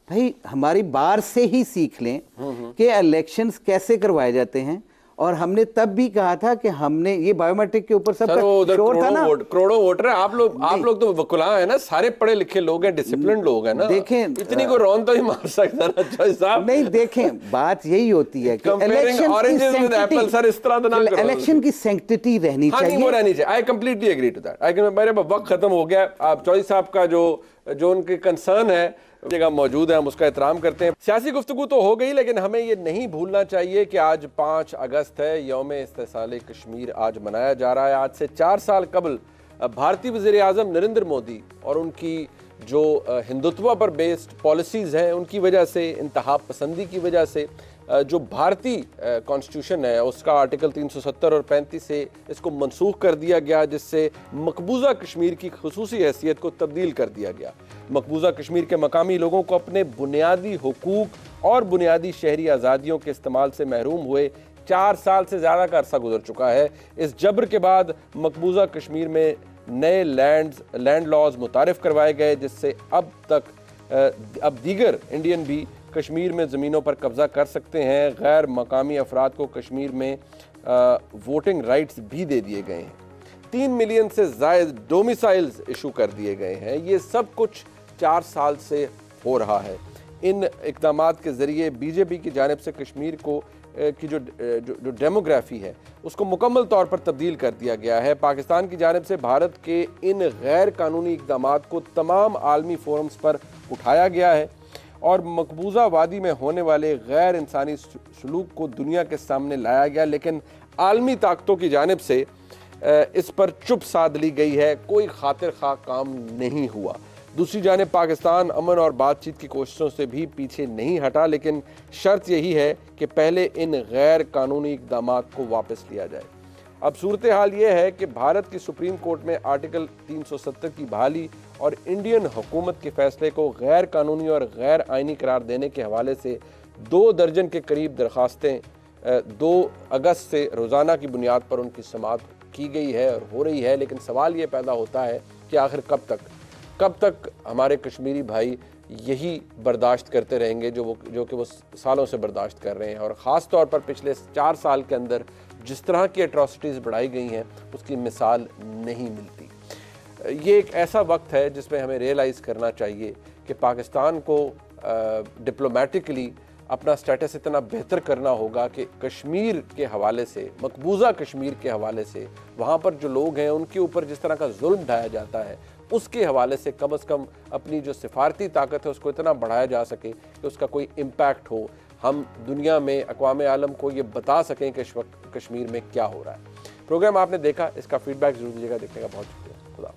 भाई, हमारी बार से ही सीख लें कि इलेक्शंस कैसे करवाए जाते हैं। और हमने तब भी कहा था कि हमने ये बायोमेट्रिक के ऊपर सबका शोर था ना। करोड़ों वोटर है। आप लोग तो वकुला है ना, सारे पढ़े लिखे लोग हैं, डिसिप्लिन लोग हैं ना। देखें, इतनी को रौन तो ही मार सकता ना जज साहब। नहीं, देखें, बात यही होती है कि इलेक्शन की सैंक्टिटी रहनी चाहिए। वो रहनी चाहिए। I completely agree to that. मेरे वक्त खत्म हो गया। आप चौधरी साहब का जो उनके कंसर्न है जगह मौजूद है, हम उसका एहतराम करते हैं। सियासी गुफ्तगू तो हो गई, लेकिन हमें ये नहीं भूलना चाहिए कि आज 5 अगस्त है, यौम इस्तिसाल कश्मीर आज मनाया जा रहा है। आज से 4 साल कबल भारतीय वज़ीर आज़म नरेंद्र मोदी और उनकी जो हिंदुत्व पर बेस्ड पॉलिसीज़ हैं, उनकी वजह से, इंतहा पसंदी की वजह से, जो भारतीय कॉन्स्टिट्यूशन है उसका आर्टिकल 370 और 35 से इसको मनसूख कर दिया गया, जिससे मकबूजा कश्मीर की खुसूसी हैसियत को तब्दील कर दिया गया। मकबूजा कश्मीर के मकामी लोगों को अपने बुनियादी हुकूक और बुनियादी शहरी आज़ादियों के इस्तेमाल से महरूम हुए 4 साल से ज़्यादा का अरसा गुजर चुका है। इस जबर के बाद मकबूजा कश्मीर में नए लैंड लॉज मुतारिफ करवाए गए, जिससे अब दीगर इंडियन भी कश्मीर में ज़मीनों पर कब्ज़ा कर सकते हैं। गैर मकामी अफराद को कश्मीर में वोटिंग राइट्स भी दे दिए गए हैं। 3 मिलियन से ज़ायद डोमिसाइल्स इशू कर दिए गए हैं। ये सब कुछ 4 साल से हो रहा है। इन इक़दामात के ज़रिए बीजेपी की जानिब से कश्मीर को की जो डेमोग्राफी है उसको मुकम्मल तौर पर तब्दील कर दिया गया है। पाकिस्तान की जानिब से भारत के इन गैर कानूनी इक़दामात को तमाम आलमी फोरम्स पर उठाया गया है और मकबूजा वादी में होने वाले गैर इंसानी सलूक को दुनिया के सामने लाया गया, लेकिन आलमी ताकतों की जानिब से इस पर चुप साध ली गई है। कोई खातिर खा काम नहीं हुआ। दूसरी जानिब पाकिस्तान अमन और बातचीत की कोशिशों से भी पीछे नहीं हटा, लेकिन शर्त यही है कि पहले इन गैर कानूनी इक़दामात को वापस लिया जाए। अब सूरत हाल ये है कि भारत की सुप्रीम कोर्ट में आर्टिकल 370 की बहाली और इंडियन हुकूमत के फैसले को गैर कानूनी और गैर आइनी करार देने के हवाले से 2 दर्जन के करीब दरखास्तें 2 अगस्त से रोज़ाना की बुनियाद पर उनकी समाअत की गई है और हो रही है। लेकिन सवाल ये पैदा होता है कि आखिर कब तक हमारे कश्मीरी भाई यही बर्दाश्त करते रहेंगे जो कि वो सालों से बर्दाश्त कर रहे हैं। और ख़ास तौर पर पिछले 4 साल के अंदर जिस तरह की एट्रॉसिटीज़ बढ़ाई गई हैं उसकी मिसाल नहीं मिलती। ये एक ऐसा वक्त है जिसमें हमें रियलाइज़ करना चाहिए कि पाकिस्तान को डिप्लोमेटिकली अपना स्टेटस इतना बेहतर करना होगा कि कश्मीर के हवाले से, मकबूजा कश्मीर के हवाले से, वहाँ पर जो लोग हैं उनके ऊपर जिस तरह का जुल्म ढाया जाता है उसके हवाले से कम से कम अपनी जो सिफारती ताकत है उसको इतना बढ़ाया जा सके कि उसका कोई इम्पैक्ट हो। हम दुनिया में अक़वाम आलम को ये बता सकें कि इस वक्त कश्मीर में क्या हो रहा है। प्रोग्राम आपने देखा, इसका फीडबैक जरूर दीजिएगा। देखने का बहुत शुक्रिया। खुदा।